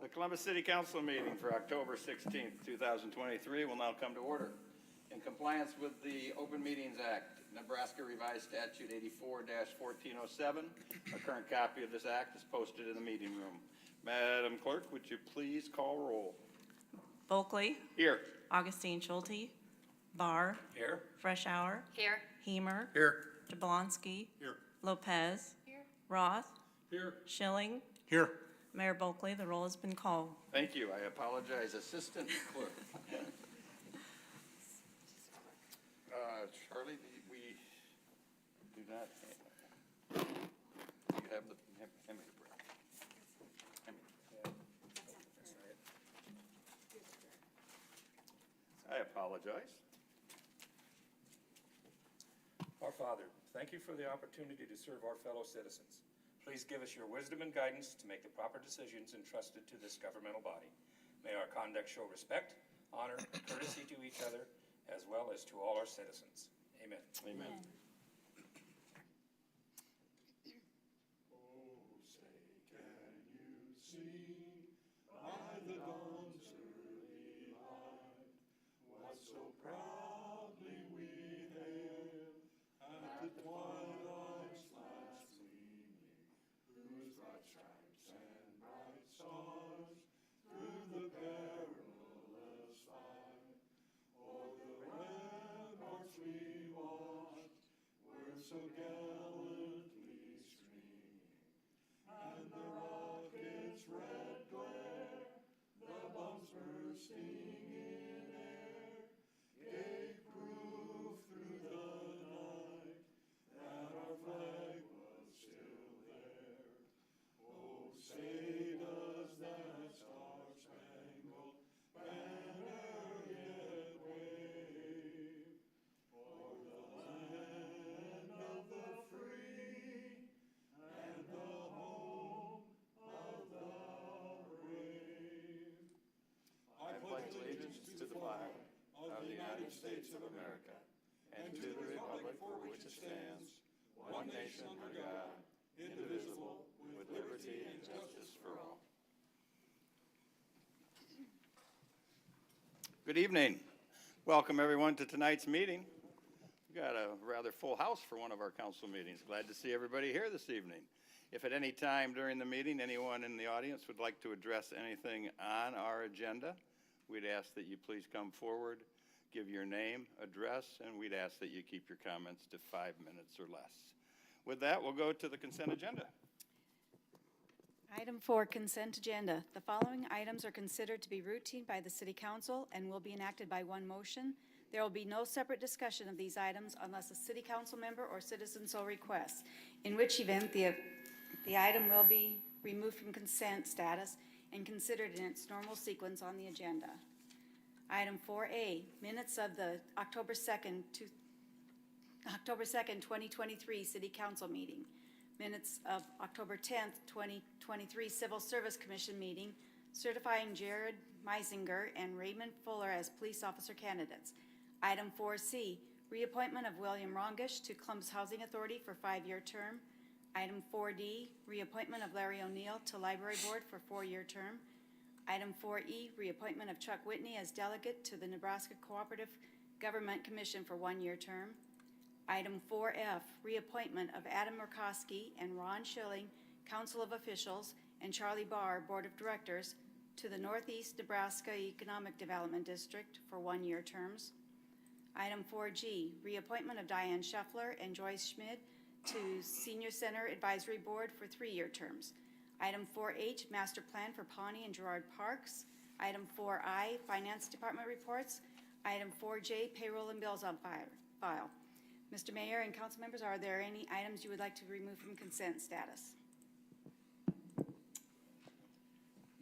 The Columbus City Council meeting for October 16th, 2023 will now come to order. In compliance with the Open Meetings Act, Nebraska Revised Statute 84-1407, a current copy of this act is posted in the meeting room. Madam Clerk, would you please call roll? Bulkley. Here. Augustine Schulte. Barr. Here. Freshour. Here. Hemer. Here. Jablonski. Here. Lopez. Here. Roth. Here. Schilling. Here. Mayor Bulkley, the roll has been called. Thank you. I apologize, Assistant Clerk. Charlie, we do not have, you have the, hand me the break. Hand me. I apologize. Our Father, thank you for the opportunity to serve our fellow citizens. Please give us your wisdom and guidance to make the proper decisions entrusted to this governmental body. May our conduct show respect, honor, and courtesy to each other, as well as to all our citizens. Amen. Amen. Oh, say, can you see by the dawn's early light what so proudly we hailed at the twilight's last gleaming, whose bright stripes and bright stars through the perilous fight o'er the ramparts we watched were so gallantly streaming, and the rocket's red glare, the bombs bursting in air, gave proof through the night that our flag was still there. Oh, say does that star-spangled banner yet wave o'er the land of the free and the home of the brave. I pledge allegiance to the flag of the United States of America and to the republic for which it stands, one nation under God, indivisible, with liberty and justice for all. Good evening. Welcome, everyone, to tonight's meeting. We've got a rather full house for one of our council meetings. Glad to see everybody here this evening. If at any time during the meeting anyone in the audience would like to address anything on our agenda, we'd ask that you please come forward, give your name, address, and we'd ask that you keep your comments to 5 minutes or less. With that, we'll go to the consent agenda. Item 4, consent agenda. The following items are considered to be routine by the City Council and will be enacted by one motion. There will be no separate discussion of these items unless a City Council member or citizen so requests, in which event the item will be removed from consent status and considered in its normal sequence on the agenda. Item 4A, minutes of the October 2nd, 2023 City Council meeting. Minutes of October 10th, 2023 Civil Service Commission meeting, certifying Jared Meisinger and Raymond Fuller as police officer candidates. Item 4C, reappointment of William Rongish to Columbus Housing Authority for 5-year term. Item 4D, reappointment of Larry O'Neill to Library Board for 4-year term. Item 4E, reappointment of Chuck Whitney as delegate to the Nebraska Cooperative Government Commission for 1-year term. Item 4F, reappointment of Adam Murkowski and Ron Schilling, Council of Officials, and Charlie Barr, Board of Directors, to the Northeast Nebraska Economic Development District for 1-year terms. Item 4G, reappointment of Diane Scheffler and Joyce Schmid to Senior Center Advisory Board for 3-year terms. Item 4H, master plan for Pawnee and Girard Parks. Item 4I, Finance Department reports. Item 4J, payroll and bills on file. Mr. Mayor and council members, are there any items you would like to remove from consent status?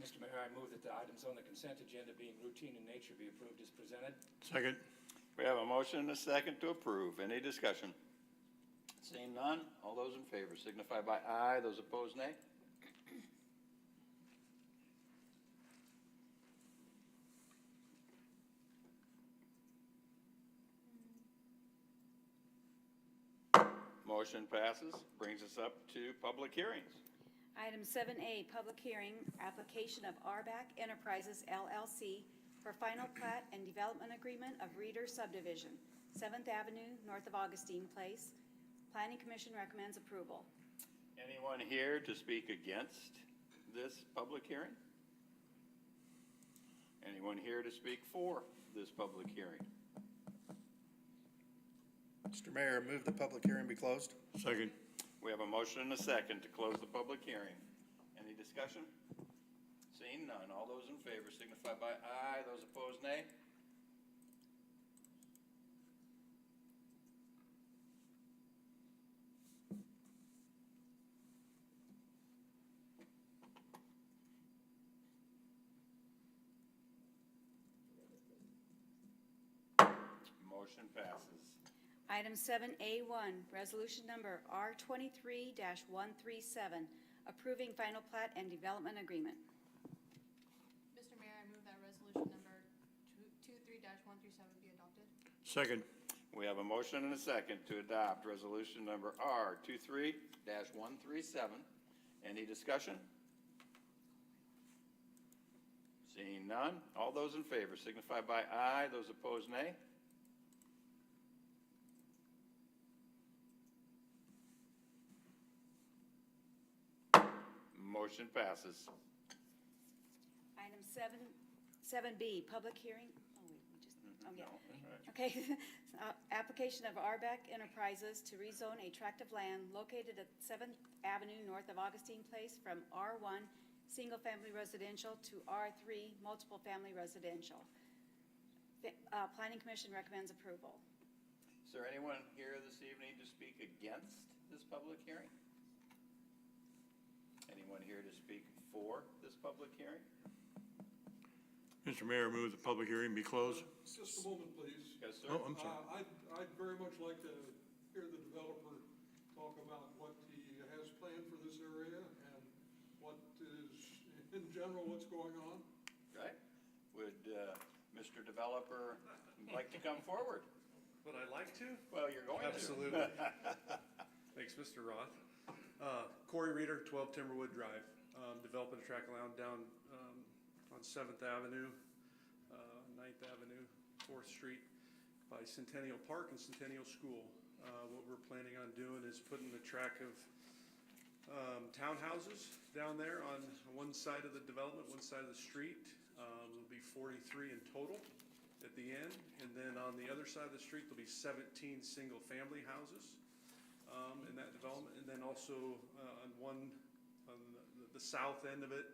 Mr. Mayor, I move that the items on the consent agenda being routine in nature be approved as presented. Second. We have a motion and a second to approve. Any discussion? Seeing none, all those in favor signify by aye. Those opposed, nay. Motion passes. Brings us up to public hearings. Item 7A, public hearing, application of RBAC Enterprises LLC for final plat and development agreement of Reeder subdivision, 7th Avenue, north of Augustine Place. Planning Commission recommends approval. Anyone here to speak against this public hearing? Anyone here to speak for this public hearing? Mr. Mayor, move the public hearing be closed. Second. We have a motion and a second to close the public hearing. Any discussion? Seeing none, all those in favor signify by aye, those opposed nay. Motion passes. Item 7A1, resolution number R23-137, approving final plat and development agreement. Mr. Mayor, I move that resolution number 23-137 be adopted. Second. We have a motion and a second to adopt resolution number R23-137. Any discussion? Seeing none, all those in favor signify by aye, those opposed nay. Motion passes. Item 7B, public hearing. Oh, wait, we just, oh, yeah. No, all right. Okay, application of RBAC Enterprises to rezone a tract of land located at 7th Avenue north of Augustine Place from R1 single-family residential to R3 multiple-family residential. Planning Commission recommends approval. Is there anyone here this evening to speak against this public hearing? Anyone here to speak for this public hearing? Mr. Mayor, move the public hearing be closed. Just a moment, please. Yes, sir. Oh, I'm sorry. I'd very much like to hear the developer talk about what he has planned for this area and what is, in general, what's going on. Right? Would Mr. Developer like to come forward? Would I like to? Well, you're going to. Absolutely. Thanks, Mr. Roth. Corey Reeder, 12 Timberwood Drive. Developing a tract of land down on 7th Avenue, 9th Avenue, 4th Street by Centennial Park and Centennial School. What we're planning on doing is putting a tract of townhouses down there on one side of the development, one side of the street. There'll be 43 in total at the end. And then on the other side of the street, there'll be 17 single-family houses in that development. And then also on the south end of it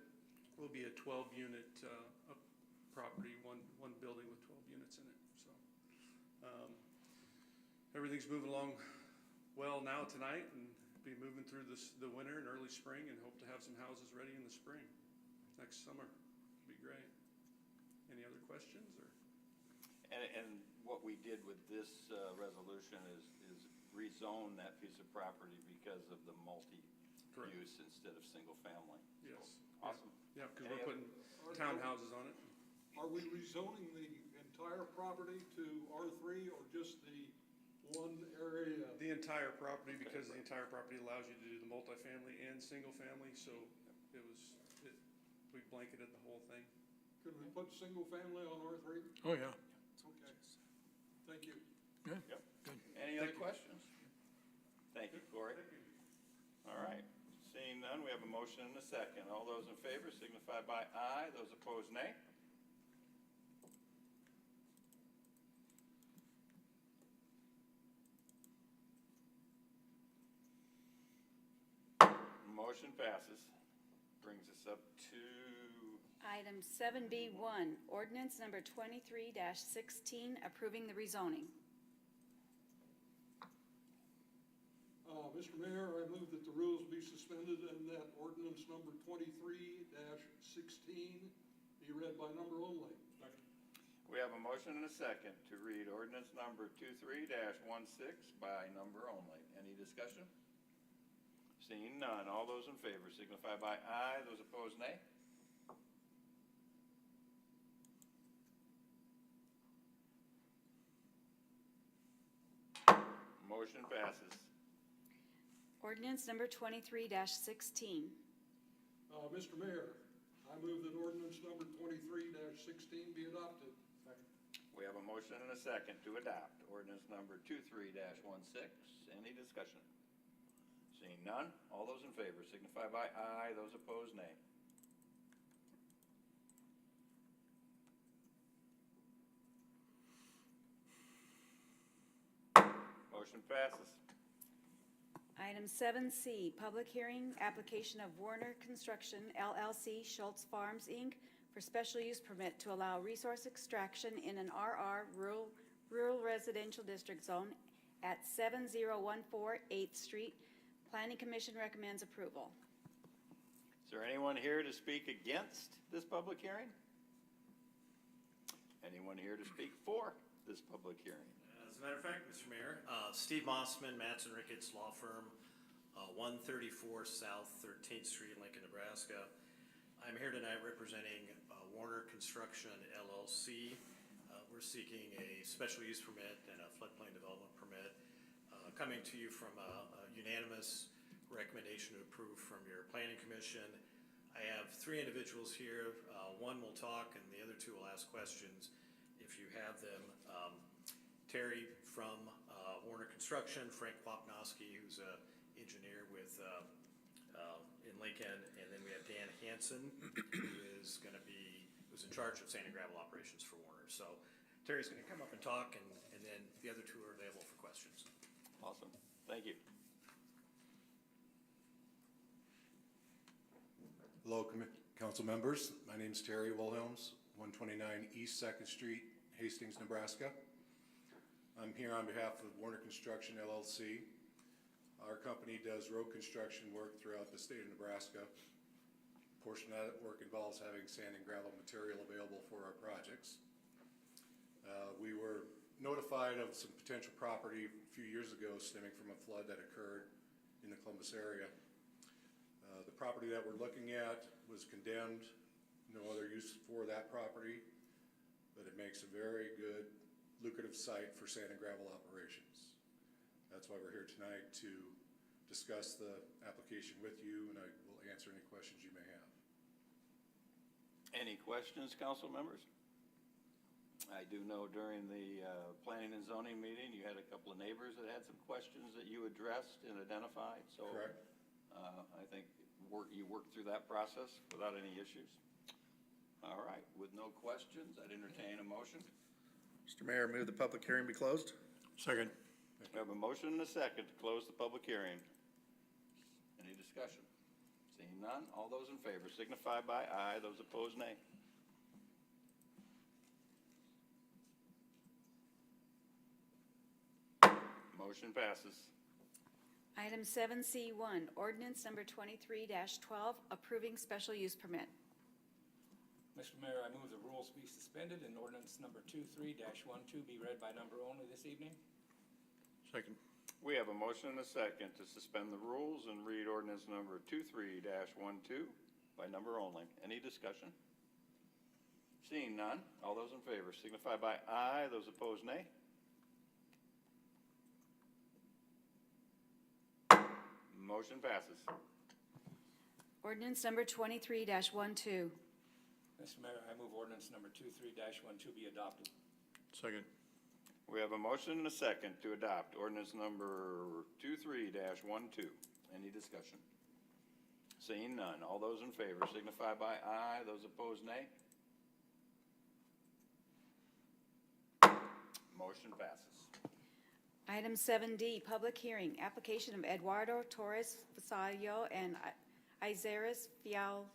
will be a 12-unit property, one building with 12 units in it. So everything's moving along well now tonight, and be moving through the winter and early spring, and hope to have some houses ready in the spring next summer. It'd be great. Any other questions? Or And what we did with this resolution is rezone that piece of property because of the multi-use instead of single-family. yes, Awesome. yeah, because Any we're putting townhouses on it. Are we rezoning the entire property to R3 or just the one area? The entire property, because the entire property allows you to do the multifamily and single family, so we blanketed the whole thing. Could we put single family on R3? Oh, yeah. Okay. Thank you. Good. Yep. Any other questions? Thank you, Corey. All right. Seeing none, we have a motion and a second. All those in favor signify by aye. Those opposed, nay. Motion passes. Brings us up to Item 7B1, ordinance number 23-16, approving the rezoning. Mr. Mayor, I move that the rules be suspended and that ordinance number 23-16 be read by number only. We have a motion and a second to read ordinance number 23-16 by number only. Any discussion? Seeing none, all those in favor signify by aye. Those opposed, nay. Motion passes. Ordinance number 23-16, Mr. Mayor, I move that ordinance number 23-16 be adopted. We have a motion and a second to adopt ordinance number 23-16. Any discussion? Seeing none, all those in favor signify by aye, those opposed nay. Motion passes. Item 7C, public hearing, application of Warner Construction LLC Schultz Farms, Inc. for special use permit to allow resource extraction in an RR rural residential district zone at 7014 8th Street. Planning Commission recommends approval. Is there anyone here to speak against this public hearing? Anyone here to speak for this public hearing? As a matter of fact, Mr. Mayor, Steve Mossman, Matson Ricketts Law Firm, 134 South 13th Street, Lincoln, Nebraska. I'm here tonight representing Warner Construction LLC. We're seeking a special use permit and a floodplain development permit, coming to you from a unanimous recommendation to approve from your Planning Commission. I have three individuals here. One will talk and the other two will ask questions if you have them. Terry from Warner Construction, Frank Wapnowski, who's an engineer with in Lincoln, and then we have Dan Hansen, who is going to be who's in charge of sand and gravel operations for Warner. So Terry's going to come up and talk, and then the other two are available for questions. Awesome. Thank you. Hello, council members. My name's Terry Wilhelms, 129 East 2nd Street, Hastings, Nebraska. I'm here on behalf of Warner Construction LLC. Our company does road construction work throughout the state of Nebraska. A portion of that work involves having sand and gravel material available for our projects. We were notified of some potential property a few years ago stemming from a flood that occurred in the Columbus area. The property that we're looking at was condemned, no other use for that property, but it makes a very good lucrative site for sand and gravel operations. That's why we're here tonight, to discuss the application with you, and I will answer any questions you may have. Any questions, council members? I do know during the planning and zoning meeting, you had a couple of neighbors that had some questions that you addressed and identified. So Correct. I think you worked through that process without any issues. All right, with no questions, I'd entertain a motion. Mr. Mayor, move the public hearing be closed. Second. We have a motion and a second to close the public hearing. Any discussion? Seeing none, all those in favor signify by aye, those opposed nay. Motion passes. Item 7C1, ordinance number 23-12, approving special use permit. Mr. Mayor, I move the rules be suspended and ordinance number 23-12 be read by number only this evening. Second. We have a motion and a second to suspend the rules and read ordinance number 23-12 by number only. Any discussion? Seeing none, all those in favor signify by aye, those opposed nay. Motion passes. Ordinance number 23-12. Mr. Mayor, I move ordinance number 23-12 be adopted. Second. We have a motion and a second to adopt ordinance number 23-12. Any discussion? Seeing none, all those in favor signify by aye, those opposed nay. Motion passes. Item 7D, public hearing, application of Eduardo Torres Vasallo and Izares Fialo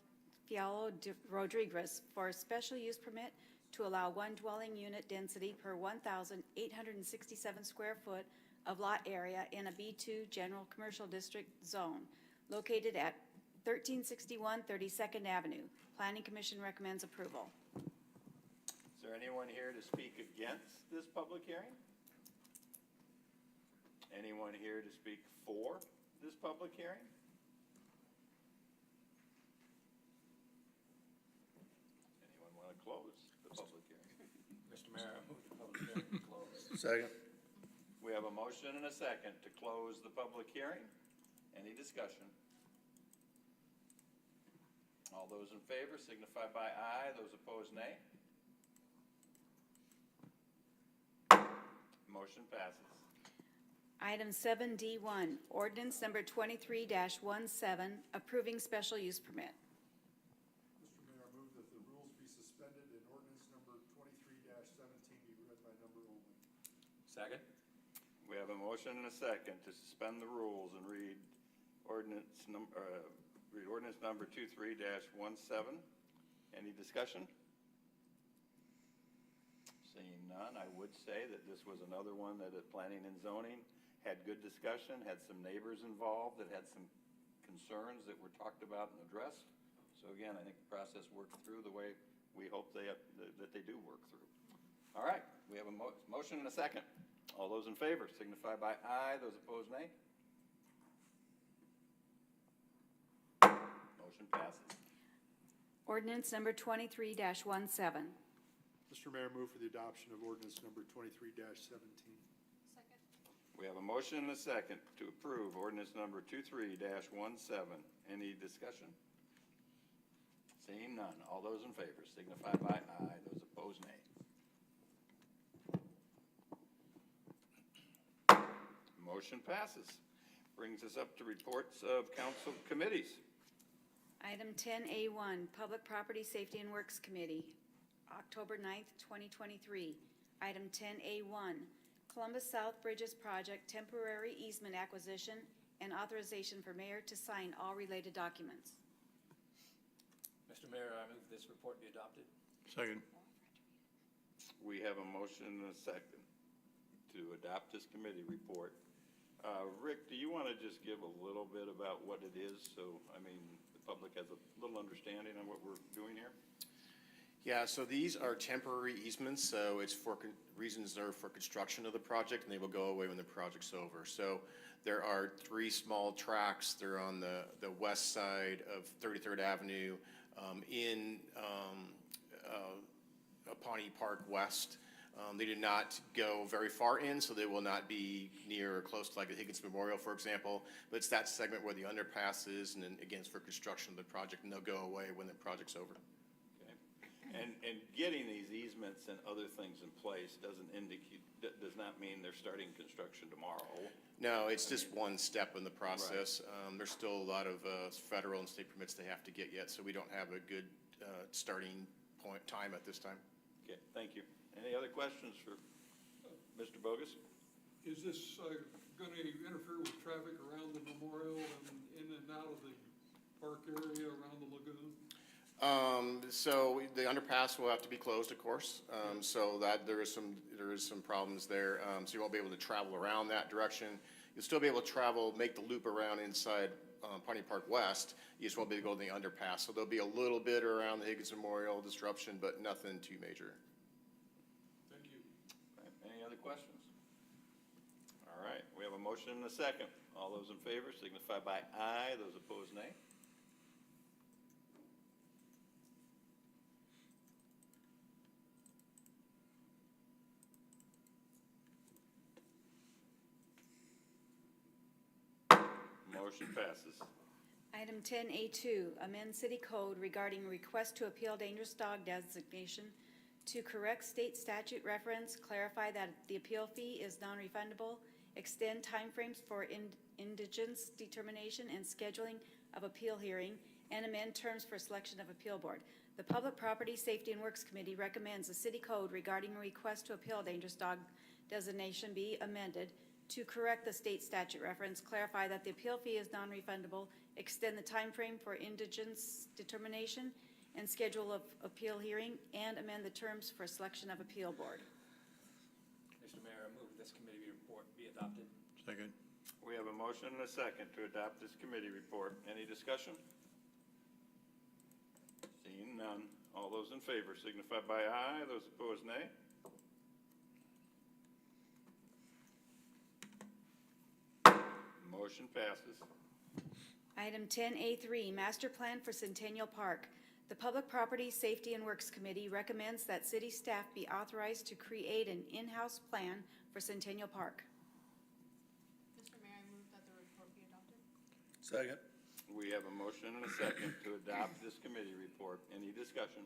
Rodriguez for a special use permit to allow one dwelling unit density per 1,867 square foot of lot area in a B2 General Commercial District zone located at 1361 32nd Avenue. Planning Commission recommends approval. Is there anyone here to speak against this public hearing? Anyone here to speak for this public hearing? Anyone want to close the public hearing? Mr. Mayor, I move the public hearing be closed. Second. We have a motion and a second to close the public hearing. Any discussion? All those in favor signify by aye. Those opposed, nay. Motion passes. Item 7D1, ordinance number 23-17, approving special use permit. Mr. Mayor, I move that the rules be suspended and ordinance number 23-17 be read by number only. Second? We have a motion and a second to suspend the rules and read ordinance number 23-17. Any discussion? Seeing none, I would say that this was another one that at Planning and Zoning had good discussion, had some neighbors involved that had some concerns that were talked about and addressed. So again, I think the process worked through the way we hope that they do work through. All right, we have a motion and a second. All those in favor signify by aye. Those opposed, nay. Motion passes. Ordinance number 23-17. Mr. Mayor, I move for the adoption of ordinance number 23-17. Second. We have a motion and a second to approve ordinance number 23-17. Any discussion? Seeing none, all those in favor signify by aye. Those opposed, nay. Motion passes. Brings us up to reports of council committees. Item 10A1, Public Property Safety and Works Committee, October 9th, 2023. Item 10A1, Columbus South Bridges Project Temporary Easement Acquisition and Authorization for Mayor to sign all related documents. Mr. Mayor, I move this report be adopted. Second. We have a motion and a second to adopt this committee report. Rick, do you want to just give a little bit about what it is so, the public has a little understanding on what we're doing here? Yeah, so these are temporary easements, so it's for reasons that are for construction of the project, and they will go away when the project's over. So there are 3 small tracts. They're on the west side of 33rd Avenue in Pawnee Park West. They did not go very far in, so they will not be near or close to like the Higgins Memorial, for example. But it's that segment where the underpass is, and then again, it's for construction of the project, and they'll go away when the project's over. Okay. And getting these easements and other things in place does not mean they're starting construction tomorrow. No, it's just one step in the process. Right. There's still a lot of federal and state permits they have to get yet, so we don't have a good starting time at this time. Okay, thank you. Any other questions for Mr. Bogus? Is this going to interfere with traffic around the memorial and in and out of the park area around the lagoon? So the underpass will have to be closed, of course. So that there is some problems there. So you won't be able to travel around that direction. You'll still be able to travel, make the loop around inside Pawnee Park West. You just won't be able to go to the underpass. So there'll be a little bit around the Higgins Memorial disruption, but nothing too major. Thank you. Right. Any other questions? All right, we have a motion and a second. All those in favor signify by aye. Those opposed, nay. Motion passes. Item 10A2, amend city code regarding request to appeal dangerous dog designation to correct state statute reference, clarify that the appeal fee is non-refundable, extend timeframes for indigence determination and scheduling of appeal hearing, and amend terms for selection of appeal board. The Public Property Safety and Works Committee recommends the city code regarding request to appeal dangerous dog designation be amended to correct the state statute reference, clarify that the appeal fee is non-refundable, extend the time frame for indigence determination and schedule of appeal hearing, and amend the terms for selection of appeal board. Mr. Mayor, I move this committee report be adopted. Second. We have a motion and a second to adopt this committee report. Any discussion? Seeing none. All those in favor signify by aye. Those opposed, nay. Motion passes. Item 10A3, Master Plan for Centennial Park. The Public Property Safety and Works Committee recommends that city staff be authorized to create an in-house plan for Centennial Park. Mr. Mayor, I move that the report be adopted. Second. We have a motion and a second to adopt this committee report. Any discussion?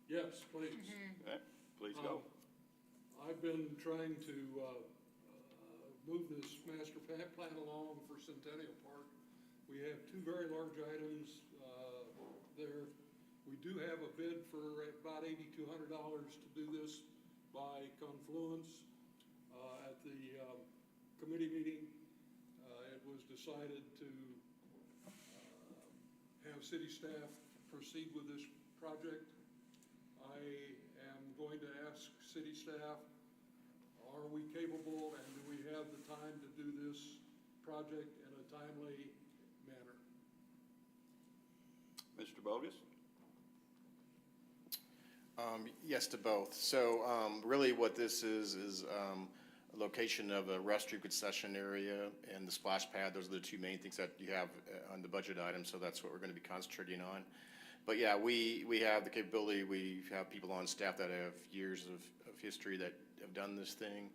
Yes, please. Okay, please go. I've been trying to move this master plan along for Centennial Park. We have two very large items there. We do have a bid for about $8,200 to do this by Confluence. At the committee meeting, it was decided to have city staff proceed with this project. I am going to ask city staff, are we capable and do we have the time to do this project in a timely manner? Mr. Bogus? Yes to both. So really what this is a location of a restroom concession area and the splash pad. Those are the two main things that you have on the budget item, so that's what we're going to be concentrating on. But yeah, we have the capability. We have people on staff that have years of history that have done this thing.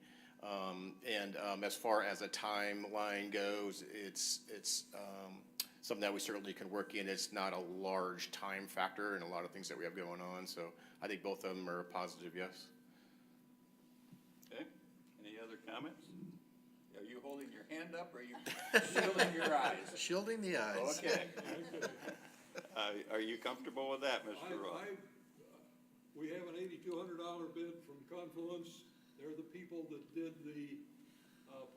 As far as a timeline goes, it's something that we certainly can work in. It's not a large time factor in a lot of things that we have going on. So I think both of them are a positive yes. Okay, any other comments? Are you holding your hand up or are you shielding your eyes? Shielding the eyes. Okay. Are you comfortable with that, Mr. Roth? We have an $8,200 bid from Confluence. They're the people that did the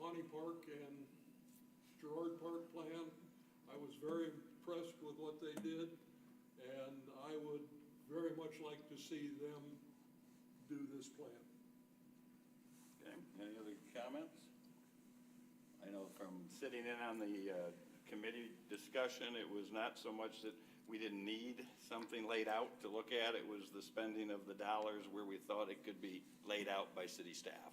Pawnee Park and Girard Park plan. I was very impressed with what they did, and I would very much like to see them do this plan. Okay, any other comments? I know from sitting in on the committee discussion, it was not so much that we didn't need something laid out to look at. It was the spending of the dollars where we thought it could be laid out by city staff.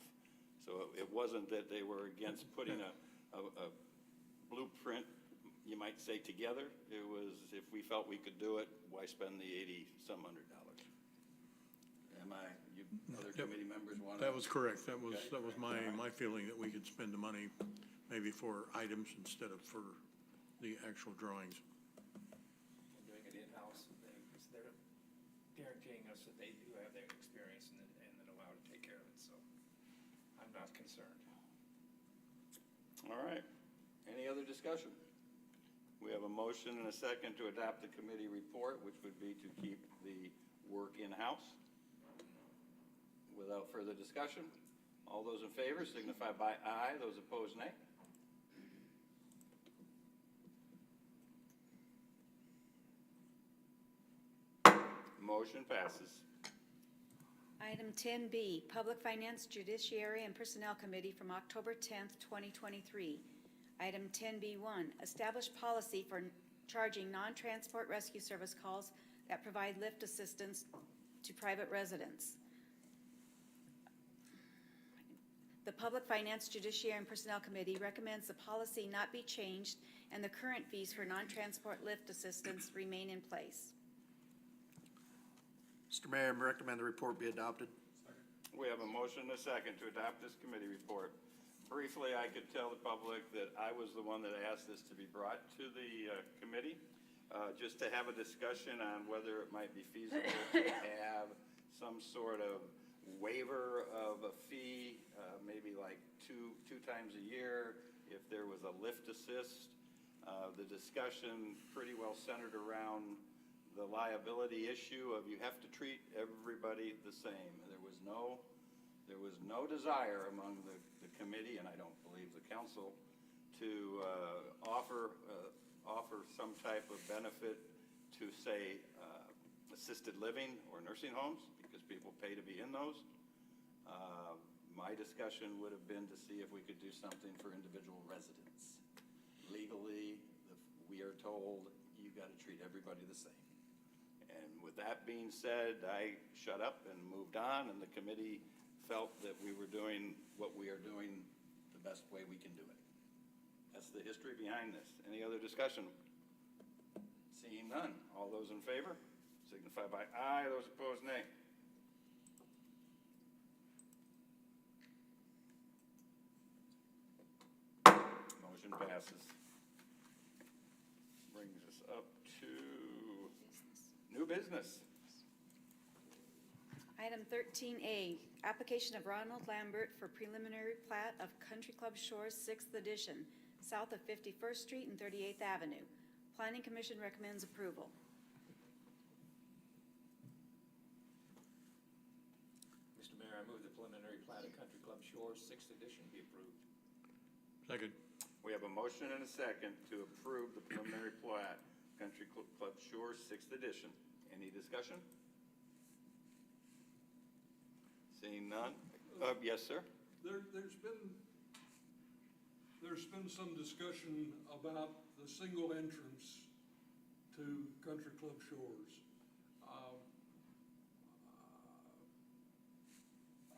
So it wasn't that they were against putting a blueprint, you might say, together. It was if we felt we could do it, why spend the $80-some hundred? You other committee members want to? That was correct. That was my feeling that we could spend the money maybe for items instead of for the actual drawings. Doing it in-house, they're guaranteeing us that they do have the experience and the know-how to take care of it, so I'm not concerned. All right. Any other discussion? We have a motion and a second to adopt the committee report, which would be to keep the work in-house. Without further discussion, all those in favor signify by aye. Those opposed, nay. Motion passes. Item 10B, Public Finance, Judiciary, and Personnel Committee from October 10th, 2023. Item 10B1, establish policy for charging non-transport rescue service calls that provide lift assistance to private residents. The Public Finance, Judiciary, and Personnel Committee recommends the policy not be changed and the current fees for non-transport lift assistance remain in place. Mr. Mayor, I recommend the report be adopted. We have a motion and a second to adopt this committee report. Briefly, I could tell the public that I was the one that asked this to be brought to the committee, just to have a discussion on whether it might be feasible to have some sort of waiver of a fee, maybe like two times a year, if there was a lift assist. The discussion pretty well centered around the liability issue of you have to treat everybody the same. There was no desire among the committee, and I don't believe the council, to offer some type of benefit to, say, assisted living or nursing homes, because people pay to be in those. My discussion would have been to see if we could do something for individual residents. Legally, we are told you got to treat everybody the same. And with that being said, I shut up and moved on, and the committee felt that we were doing what we are doing the best way we can do it. That's the history behind this. Any other discussion? Seeing none. All those in favor signify by aye. Those opposed, nay. Motion passes. Brings us up to new business. Item 13A, application of Ronald Lambert for preliminary plat of Country Club Shores 6th Edition, south of 51st Street and 38th Avenue. Planning Commission recommends approval. Mr. Mayor, I move the preliminary plat of Country Club Shores, 6th edition be approved. Second. We have a motion and a second to approve the preliminary plat, Country Club Shores 6th Edition. Any discussion? Seeing none? Yes, sir? There's been some discussion about the single entrance to Country Club Shores.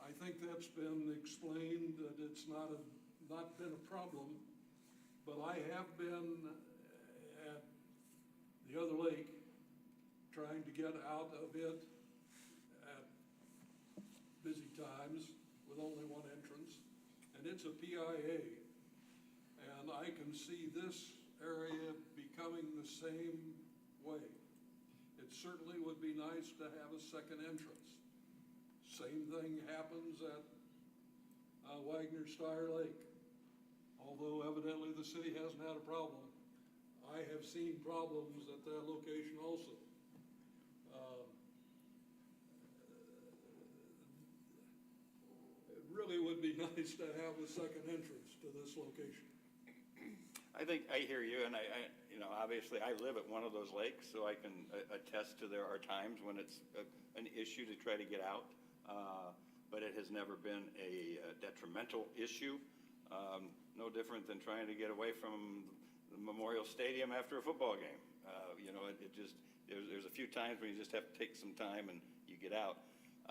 I think that's been explained, that it's not been a problem, but I have been at the other lake trying to get out of it at busy times with only one entrance, and it's a PIA. And I can see this area becoming the same way. It certainly would be nice to have a second entrance. Same thing happens at Wagner Star Lake. Although evidently the city hasn't had a problem, I have seen problems at that location also. It really would be nice to have a second entrance to this location. I think I hear you, and I obviously I live at one of those lakes, so I can attest to there are times when it's an issue to try to get out, but it has never been a detrimental issue. No different than trying to get away from the Memorial Stadium after a football game. There's a few times when you just have to take some time and you get out.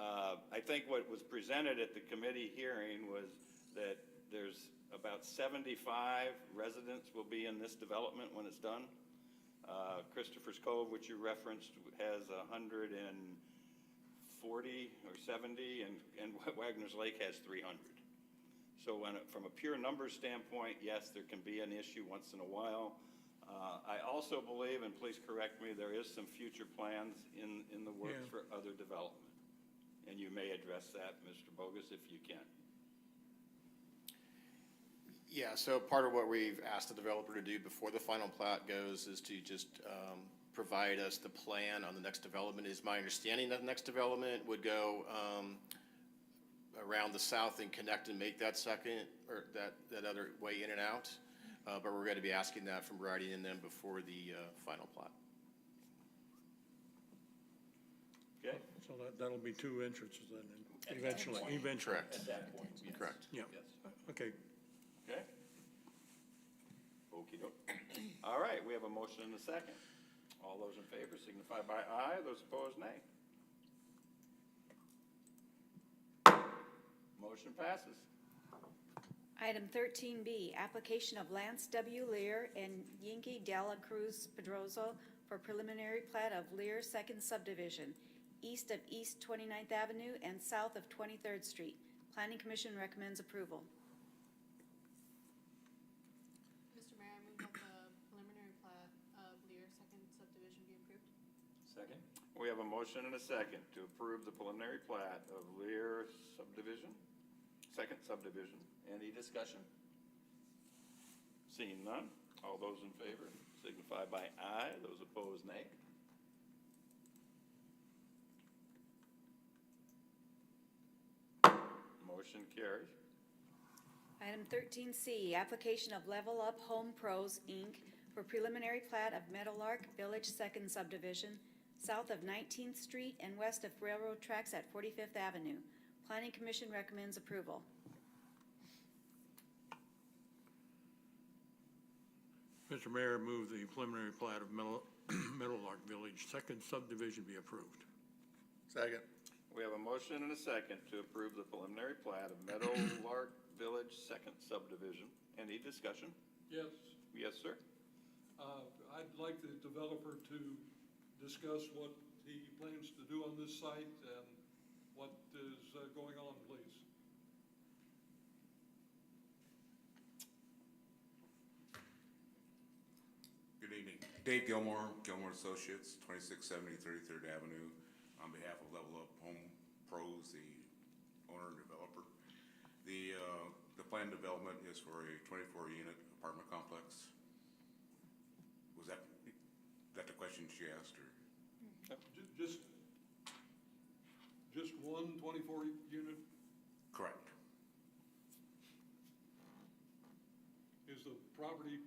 I think what was presented at the committee hearing was that there's about 75 residents will be in this development when it's done. Christopher's Cove, which you referenced, has 140 or 70, and Wagner's Lake has 300. So from a pure numbers standpoint, yes, there can be an issue once in a while. I also believe, and please correct me, there is some future plans in the works for other development. And you may address that, Mr. Bogus, if you can. Yeah, so part of what we've asked the developer to do before the final plat goes is to just provide us the plan on the next development. Is my understanding that the next development would go around the south and connect and make that second, or that other way in and out. But we're going to be asking that from writing in them before the final plat. Okay. So that'll be two entrances then, eventually. Correct. At that point, yes. Correct. Yeah. Yes. Okay. Okay. Okey-doke. All right, we have a motion and a second. All those in favor signify by aye. Those opposed, nay. Motion passes. Item 13B, application of Lance W. Lear and Yinky Dela Cruz Pedroso for preliminary plat of Lear Second Subdivision, east of East 29th Avenue and south of 23rd Street. Planning Commission recommends approval. Mr. Mayor, I move that the preliminary plat of Lear Second Subdivision be approved. Second? We have a motion and a second to approve the preliminary plat of Lear subdivision, second subdivision. Any discussion? Seeing none, all those in favor signify by aye. Those opposed, nay. Motion carries. Item 13C, application of Level Up Home Pros, Inc. for preliminary plat of Meadowlark Village Second Subdivision, south of 19th Street and west of railroad tracks at 45th Avenue. Planning Commission recommends approval. Mr. Mayor, move the preliminary plat of Meadowlark Village Second Subdivision be approved. Second. We have a motion and a second to approve the preliminary plat of Meadowlark Village Second Subdivision. Any discussion? Yes. Yes, sir. I'd like the developer to discuss what he plans to do on this site and what is going on, please. Dave Gilmore, Gilmore Associates, 2670 33rd Avenue, on behalf of Level Up Home Pros, the owner and developer. The planned development is for a 24-unit apartment complex. Was that the question she asked, or? Just one 24-unit? Correct. Is the property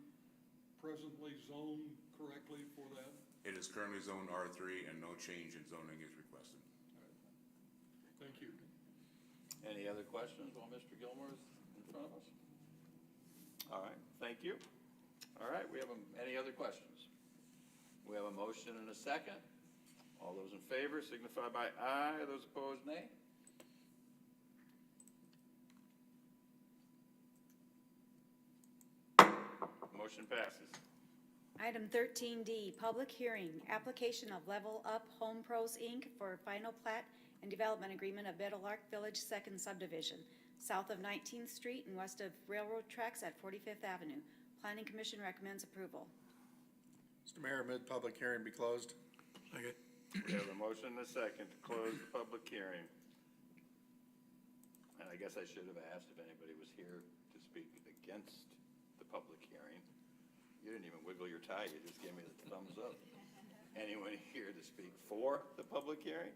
presently zoned correctly for that? It is currently zoned R3 and no change in zoning is requested. Thank you. Any other questions while Mr. Gilmore is in front of us? All right, thank you. All right, any other questions? We have a motion and a second. All those in favor signify by aye. Those opposed, nay. Motion passes. Item 13D, public hearing, application of Level Up Home Pros, Inc. for final plat and development agreement of Meadowlark Village Second Subdivision, south of 19th Street and west of railroad tracks at 45th Avenue. Planning Commission recommends approval. Mr. Mayor, I move public hearing be closed. Second. We have a motion and a second to close the public hearing. And I guess I should have asked if anybody was here to speak against the public hearing. You didn't even wiggle your tie, you just gave me the thumbs up. Anyone here to speak for the public hearing?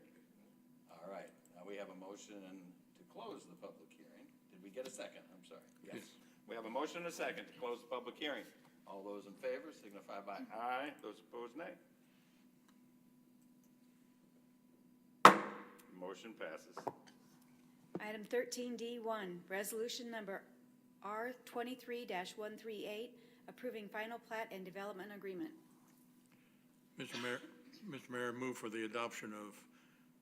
All right, now we have a motion to close the public hearing. Did we get a second? I'm sorry. Yes. We have a motion and a second to close the public hearing. All those in favor signify by aye. Those opposed, nay. Motion passes. Item 13D1, resolution number R23-138, approving final plat and development agreement. Mr. Mayor, I move for the adoption of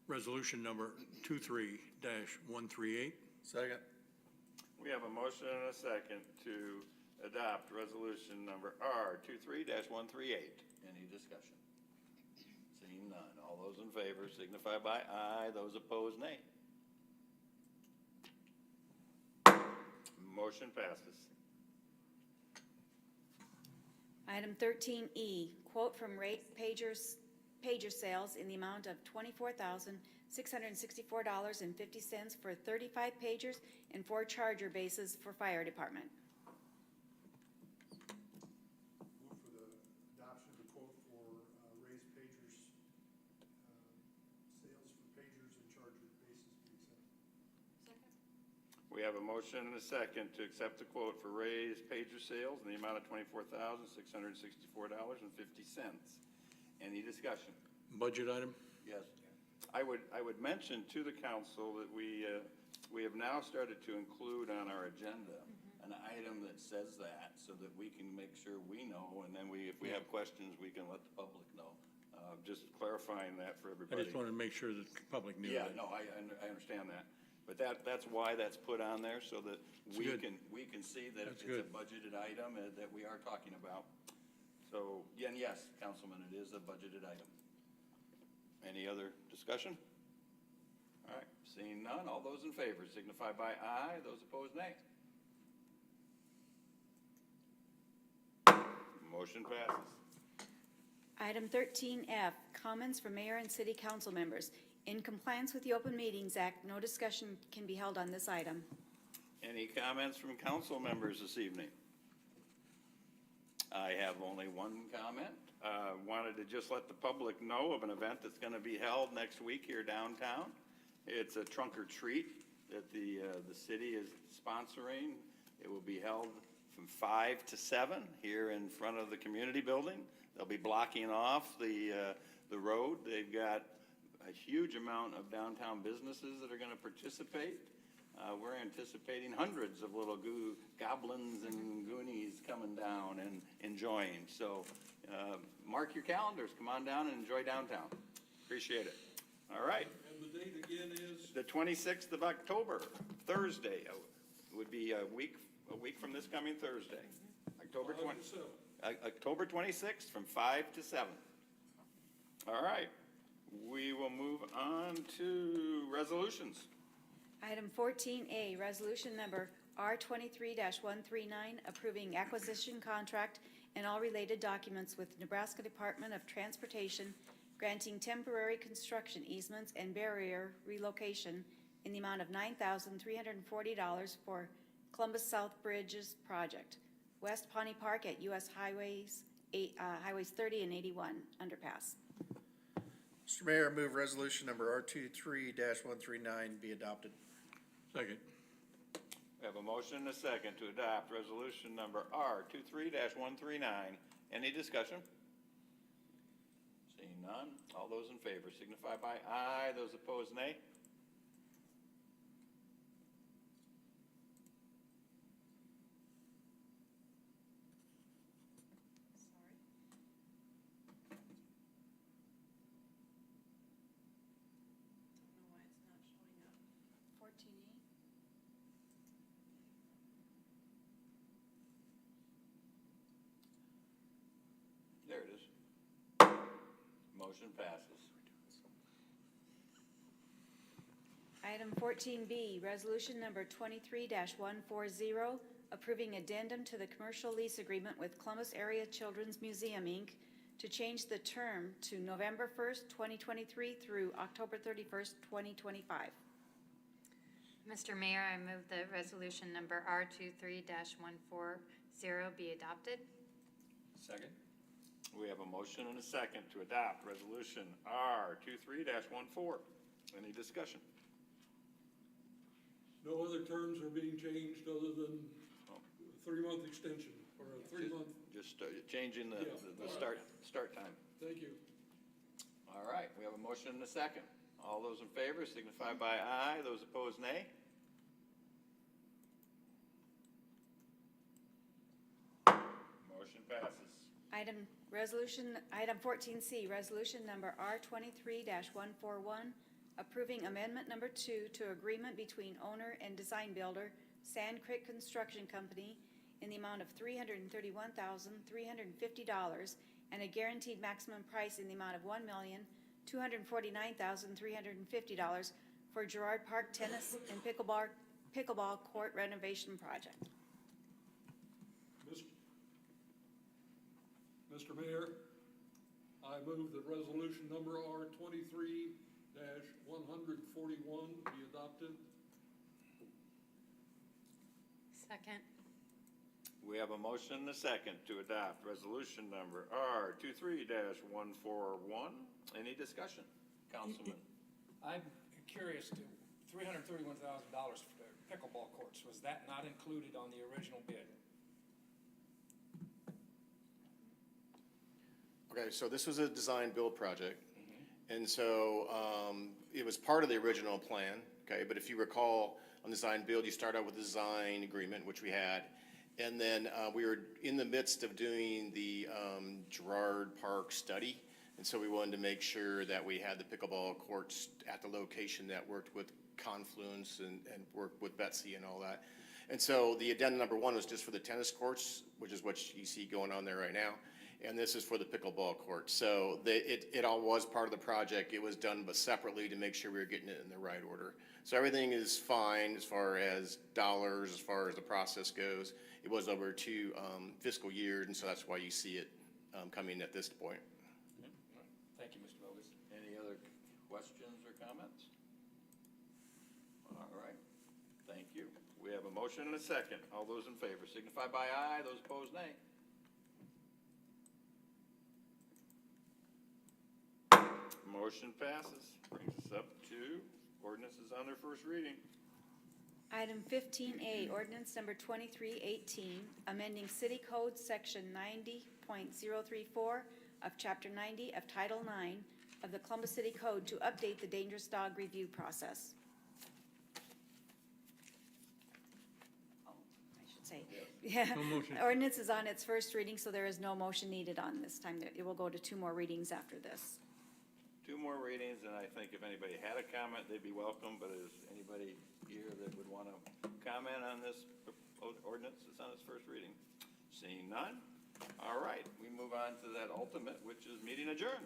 resolution number 23-138. Second. We have a motion and a second to adopt resolution number R23-138. Any discussion? Seeing none. All those in favor signify by aye. Those opposed, nay. Motion passes. Item 13E, quote from Rate Pager Sales in the amount of $24,664.50 for 35 pagers and 4 charger bases for fire department. Move for the adoption of the quote for raised pagers, sales for pagers and charger bases be accepted. Second. We have a motion and a second to accept the quote for raised pager sales in the amount of $24,664.50. Any discussion? Budget item? Yes. I would mention to the council that we have now started to include on our agenda an item that says that, so that we can make sure we know, and then if we have questions, we can let the public know. Just clarifying that for I everybody. just wanted to make sure that the public knew Yeah, that. no, I understand that. But that's why that's put on there, so that we good. can see that That's it's a good. budgeted item that we are talking about. So, and yes, Councilman, it is a budgeted item. Any other discussion? All right, seeing none, all those in favor signify by aye. Those opposed, nay. Motion passes. Item 13F, comments from mayor and city council members. In compliance with the Open Meetings Act, no discussion can be held on this item. Any comments from council members this evening? I have only one comment. Wanted to just let the public know of an event that's going to be held next week here downtown. It's a trunk or treat that the city is sponsoring. It will be held from 5 to 7 here in front of the community building. They'll be blocking off the road. They've got a huge amount of downtown businesses that are going to participate. We're anticipating hundreds of little goblins and goonies coming down and enjoying. So mark your calendars. Come on down and enjoy downtown. Appreciate it. All right. And the date again is? The 26th of October, Thursday. It would be a week from this coming Thursday. October 26th from 5 to 7. All right. We will move on to resolutions. Item 14A, resolution number R23-139, approving acquisition contract and all related documents with Nebraska Department of Transportation granting temporary construction easements and barrier relocation in the amount of $9,340 for Columbus South Bridges Project, West Pawnee Park at U.S. Highways 30 and 81 underpass. Mr. Mayor, I move resolution number R23-139 be adopted. Second. We have a motion and a second to adopt resolution number R23-139. Any discussion? Seeing none, all those in favor signify by aye. Those opposed, nay. Don't know why it's not showing up. 14E. There it is. Motion passes. Item 14B, resolution number 23-140, approving addendum to the commercial lease agreement with Columbus Area Children's Museum, Inc. to change the term to November 1st, 2023 through October 31st, 2025. Mr. Mayor, I move that resolution number R23-140 be adopted. Second. We have a motion and a second to adopt resolution R23-14. Any discussion? No other terms are being changed other than a 3-month extension or a 3-month. Just changing the start time. Thank you. All right, we have a motion and a second. All those in favor signify by aye. Those opposed, nay. Motion passes. Item 14C, resolution number R23-141, approving amendment number 2 to agreement between owner and design builder Sand Creek Construction Company in the amount of $331,350 and a guaranteed maximum price in the amount of $1,249,350 for Girard Park Tennis and Pickleball Court renovation project. Mr. Mayor, I move that resolution number R23-141 be adopted. Second. We have a motion and a second to adopt resolution number R23-141. Any discussion? Councilman? I'm curious to, $331,000 for the pickleball courts, was that not included on the original bid? Okay, so this was a design-build project, and so it was part of the original plan, okay? But if you recall, on design-build, you start out with a design agreement, which we had, and then we were in the midst of doing the Girard Park study, and so we wanted to make sure that we had the pickleball courts at the location that worked with Confluence and worked with Betsy and all that. And so the addendum number 1 was just for the tennis courts, which is what you see going on there right now. And this is for the pickleball court. So it all was part of the project. It was done but separately to make sure we were getting it in the right order. So everything is fine as far as dollars, as far as the process goes. It was over 2 fiscal years, and so that's why you see it coming at this point. Thank you, Mr. Bogus. Any other questions or comments? All right, thank you. We have a motion and a second. All those in favor signify by aye. Those opposed, nay. Motion passes. Brings us up to ordinances on their first reading. Item 15A, ordinance number 2318, amending City Code Section 90.034 of Chapter 90 of Title 9 of the Columbus City Code to update the dangerous dog review process. Oh, I should say. Yeah. No motion. Ordinance is on its first reading, so there is no motion needed on this time. It will go to 2 more readings after this. 2 more readings, and I think if anybody had a comment, they'd be welcome, but is anybody here that would want to comment on this ordinance that's on its first reading? Seeing none? All right, we move on to that ultimate, which is meeting adjourned.